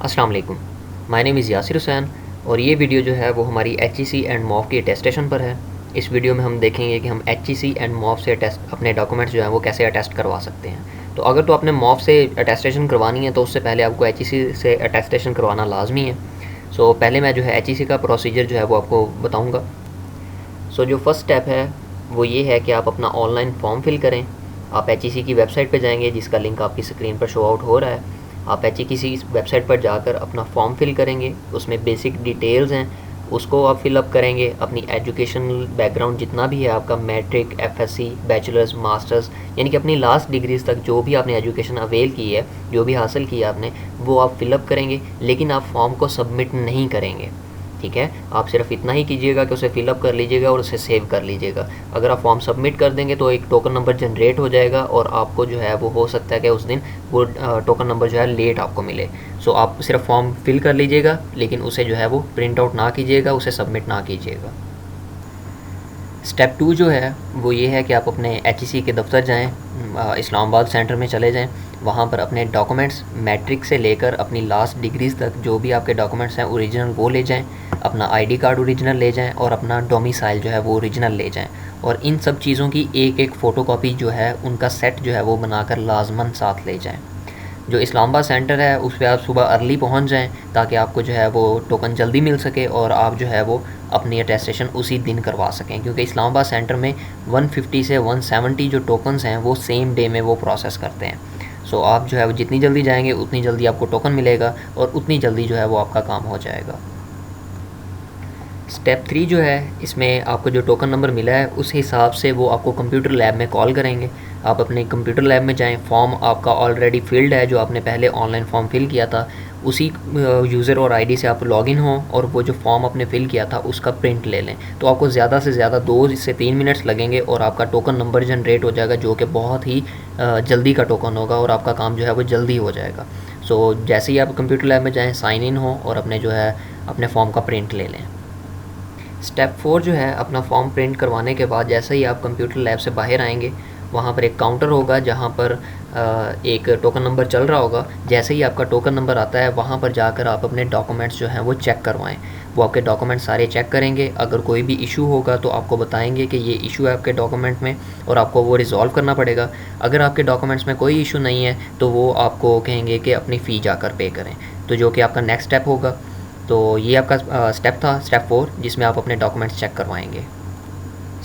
अस्सलाम वालेकुम। My name is Yasir Hussain और ये वीडियो जो है वो हमारी एचईसी एंड मॉफ की अटेस्टेशन पर है। इस वीडियो में हम देखेंगे कि हम एचईसी एंड मॉफ से अटेस्ट अपने डॉक्यूमेंट्स जो हैं वो कैसे अटेस्ट करवा सकते हैं। तो अगर तो आपने मॉफ से अटेस्टेशन करवानी है तो उससे पहले आपको एचईसी से अटेस्टेशन करवाना लाजमी है। सो पहले मैं जो है एचईसी का प्रोसीजर जो है वो आपको बताऊँगा। सो जो फर्स्ट स्टेप है वो ये है कि आप अपना ऑनलाइन फॉर्म फिल करें। आप एचईसी की वेबसाइट पर जाएंगे जिसका लिंक आपकी स्क्रीन पर शो आउट हो रहा है। आप एचईसी की वेबसाइट पर जाकर अपना फॉर्म फिल करेंगे, उसमें बेसिक डिटेल्स हैं उसको आप फिलअप करेंगे। अपनी एजुकेशनल बैकग्राउंड जितना भी है आपका, मैट्रिक, एफएससी, बैचलर्स, मास्टर्स, यानी कि अपनी लास्ट डिग्रीज तक जो भी आपने एजुकेशन अवेल की है, जो भी हासिल किया आपने, वो आप फिलअप करेंगे। लेकिन आप फॉर्म को सबमिट नहीं करेंगे, ठीक है। आप सिर्फ इतना ही कीजिएगा कि उसे फिलअप कर लीजिएगा और उसे सेव कर लीजिएगा। अगर आप फॉर्म सबमिट कर देंगे तो एक टोकन नंबर जनरेट हो जाएगा और आपको जो है वो हो सकता है कि उस दिन वो टोकन नंबर जो है लेट आपको मिले। सो आप सिर्फ फॉर्म फिल कर लीजिएगा, लेकिन उसे जो है वो प्रिंट आउट ना कीजिएगा, उसे सबमिट ना कीजिएगा। स्टेप 2 जो है वो ये है कि आप अपने एचईसी के दफ्तर जाएँ, इस्लामाबाद सेंटर में चले जाएँ। वहाँ पर अपने डॉक्यूमेंट्स मैट्रिक से लेकर अपनी लास्ट डिग्रीज़ तक जो भी आपके डॉक्यूमेंट्स हैं ओरिजिनल वो ले जाएँ। अपना आईडी कार्ड ओरिजिनल ले जाएँ और अपना डोमिसाइल जो है वो ओरिजिनल ले जाएँ। और इन सब चीज़ों की एक एक फ़ोटोकॉपी जो है उनका सेट जो है वो बनाकर लाजमन साथ ले जाएँ। जो इस्लामाबाद सेंटर है उस पर आप सुबह अर्ली पहुंच जाएं ताकि आपको जो है वो टोकन जल्दी मिल सके और आप जो है वो अपनी अटेस्टेशन उसी दिन करवा सकें, क्योंकि इस्लामाबाद सेंटर में 150 से 170 जो टोकन्स हैं वो सेम डे में वो प्रोसेस करते हैं। सो आप जो है वो जितनी जल्दी जाएंगे उतनी जल्दी आपको टोकन मिलेगा और उतनी जल्दी जो है वो आपका काम हो जाएगा। स्टेप 3 जो है इसमें आपको जो टोकन नंबर मिला है उस हिसाब से वो आपको कंप्यूटर लैब में कॉल करेंगे। आप अपने कंप्यूटर लैब में जाएं, फॉर्म आपका ऑलरेडी फिल्ड है, जो आपने पहले ऑनलाइन फॉर्म फिल किया था उसी यूज़र और आईडी से आप लॉगिन हों और वो जो फॉर्म आपने फिल किया था उसका प्रिंट ले लें। तो आपको ज़्यादा से ज़्यादा 2 से 3 मिनट्स लगेंगे और आपका टोकन नंबर जनरेट हो जाएगा, जो कि बहुत ही जल्दी का टोकन होगा और आपका काम जो है वो जल्दी हो जाएगा। सो जैसे ही आप कंप्यूटर लैब में जाएँ, साइन इन हो और अपने जो है अपने फॉर्म का प्रिंट ले लें। स्टेप 4 जो है अपना फॉर्म प्रिंट करवाने के बाद जैसे ही आप कंप्यूटर लैब से बाहर आएंगे, वहाँ पर एक काउंटर होगा जहाँ पर एक टोकन नंबर चल रहा होगा। जैसे ही आपका टोकन नंबर आता है वहाँ पर जाकर आप अपने डॉक्यूमेंट्स जो हैं वो चेक करवाएं। वो आपके डॉक्यूमेंट्स सारे चेक करेंगे। अगर कोई भी इशू होगा तो आपको बताएंगे कि ये इशू है आपके डॉक्यूमेंट में और आपको वो रिज़ॉल्व करना पड़ेगा। अगर आपके डॉक्यूमेंट्स में कोई इशू नहीं है तो वो आपको कहेंगे कि अपनी फ़ी जाकर पे करें, तो जो कि आपका नेक्स्ट स्टेप होगा। तो ये आपका स्टेप था, स्टेप 4, जिसमें आप अपने डॉक्यूमेंट्स चेक करवाएंगे।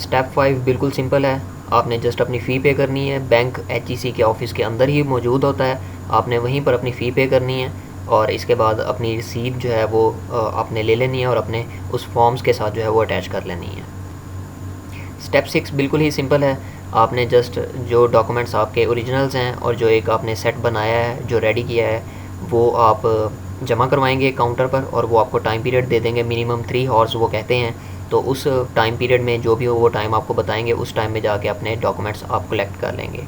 स्टेप 5 बिल्कुल सिंपल है। आपने जस्ट अपनी फ़ी पे करनी है। बैंक एचईसी के ऑफ़िस के अंदर ही मौजूद होता है, आपने वहीं पर अपनी फ़ी पे करनी है और इसके बाद अपनी रिसीट जो है वो आपने ले लेनी है और अपने उस फॉर्म्स के साथ जो है वो अटैच कर लेनी है। स्टेप 6 बिल्कुल ही सिंपल है। आपने जस्ट जो डॉक्यूमेंट्स आपके ओरिजिनल्स हैं और जो एक आपने सेट बनाया है, जो रेडी किया है, वो आप जमा करवाएंगे काउंटर पर और वो आपको टाइम पीरियड दे देंगे। मिनिमम 3 हॉर्स वो कहते हैं। तो उस टाइम पीरियड में जो भी हो वो टाइम आपको बताएंगे, उस टाइम में जाके अपने डॉक्यूमेंट्स आप कलेक्ट कर लेंगे।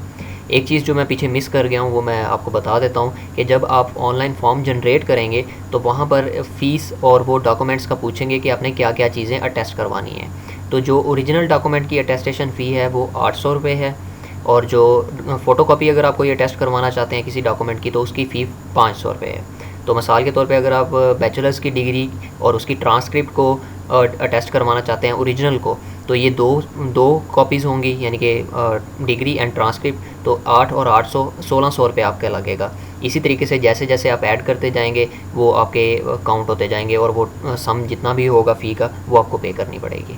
एक चीज़ जो मैं पीछे मिस कर गया हूँ वो मैं आपको बता देता हूँ कि जब आप ऑनलाइन फॉर्म जनरेट करेंगे तो वहाँ पर फ़ीस और वो डॉक्यूमेंट्स का पूछेंगे कि आपने क्या क्या चीज़ें अटेस्ट करवानी है। तो जो ओरिजिनल डॉक्यूमेंट की अटेस्टेशन फ़ी है वो 800 रुपये है और जो फ़ोटोकॉपी अगर आप कोई अटेस्ट करवाना चाहते हैं किसी डॉक्यूमेंट की तो उसकी फ़ी 500 रुपये है। तो मिसाल के तौर पे अगर आप बैचलर्स की डिग्री और उसकी ट्रांसक्रिप्ट को अटेस्ट करवाना चाहते हैं ओरिजिनल को, तो ये दो कॉपीज़ होंगी, यानी कि डिग्री एंड ट्रांसक्रिप्ट। तो 8 और 800 1600 रुपये आपका लगेगा। इसी तरीके से जैसे जैसे आप ऐड करते जाएंगे वो आपके काउंट होते जाएंगे और वो सम जितना भी होगा फ़ी का वो आपको पे करनी पड़ेगी।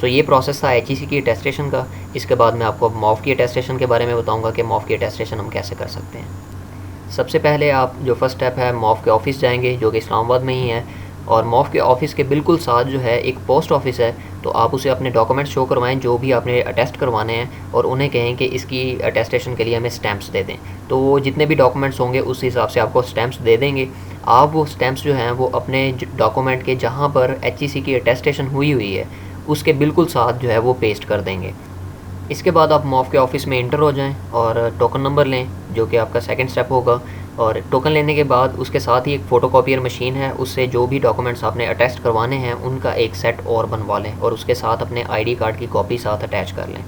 सो ये प्रोसेस था एचईसी की अटेस्टेशन का। इसके बाद मैं आपको मॉफ की अटेस्टेशन के बारे में बताऊँगा कि मॉफ की अटेस्टेशन हम कैसे कर सकते हैं। सबसे पहले आप जो फर्स्ट स्टेप है मॉफ के ऑफ़िस जाएंगे, जो कि इस्लामाबाद में ही है। और मॉफ के ऑफ़िस के बिल्कुल साथ जो है एक पोस्ट ऑफिस है, तो आप उसे अपने डॉक्यूमेंट्स शो करवाएं जो भी आपने अटेस्ट करवाने हैं और उन्हें कहें कि इसकी अटेस्टेशन के लिए हमें स्टैम्प्स दे दें। तो वो जितने भी डॉक्यूमेंट्स होंगे उस हिसाब से आपको स्टैम्प्स दे देंगे। आप वो स्टैम्प्स जो हैं वो अपने डॉक्यूमेंट के जहाँ पर एचईसी की अटेस्टेशन हुई हुई है उसके बिल्कुल साथ जो है वो पेस्ट कर देंगे। इसके बाद आप मॉफ के ऑफ़िस में इंटर हो जाएं और टोकन नंबर लें, जो कि आपका सेकंड स्टेप होगा। और टोकन लेने के बाद उसके साथ ही एक फ़ोटोकॉपियर मशीन है, उससे जो भी डॉक्यूमेंट्स आपने अटेस्ट करवाने हैं उनका एक सेट और बनवा लें और उसके साथ अपने आईडी कार्ड की कॉपी साथ अटैच कर लें।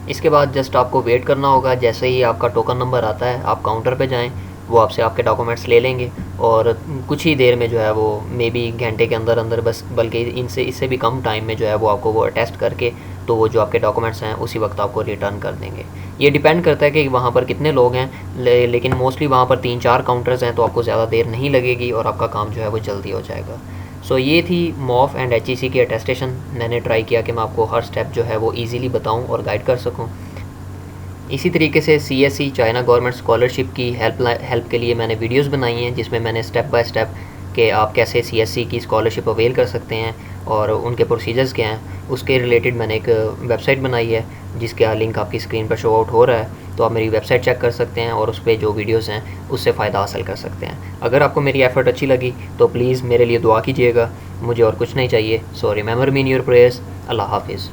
इसके बाद जस्ट आपको वेट करना होगा। जैसे ही आपका टोकन नंबर आता है आप काउंटर पे जाएं वो आपसे आपके डॉक्यूमेंट्स ले लेंगे और कुछ ही देर में जो है वो मे बी घंटे के अंदर अंदर, बस बल्कि इनसे इससे भी कम टाइम में जो है वो आपको वो अटेस्ट करके तो वो जो आपके डॉक्यूमेंट्स हैं उसी वक्त आपको रिटर्न कर देंगे। ये डिपेंड करता है कि वहाँ पर कितने लोग हैं, लेकिन मोस्टली वहाँ पर 3-4 काउंटर्स हैं, तो आपको ज़्यादा देर नहीं लगेगी और आपका काम जो है वो जल्दी हो जाएगा। सो ये थी MOF एंड HEC की अटेस्टेशन। मैंने ट्राई किया कि मैं आपको हर स्टेप जो है वो ईज़िली बताऊँ और गाइड कर सकूँ। इसी तरीके से CSE चाइना गवर्नमेंट स्कॉलरशिप की हेल्प के लिए मैंने वीडियोस बनाई हैं, जिसमें मैंने स्टेप बाय स्टेप कि आप कैसे CSE की स्कॉलरशिप अवेल कर सकते हैं और उनके प्रोसीजर्स क्या हैं, उसके रिलेटेड मैंने एक वेबसाइट बनाई है जिसका लिंक आपकी स्क्रीन पर शो आउट हो रहा है। तो आप मेरी वेबसाइट चेक कर सकते हैं और उस पर जो वीडियोस हैं उससे फ़ायदा हासिल कर सकते हैं। अगर आपको मेरी एफ़र्ट अच्छी लगी तो प्लीज़ मेरे लिए दुआ कीजिएगा, मुझे और कुछ नहीं चाहिए। So remember me in your prayers. अल्लाह हाफिज़।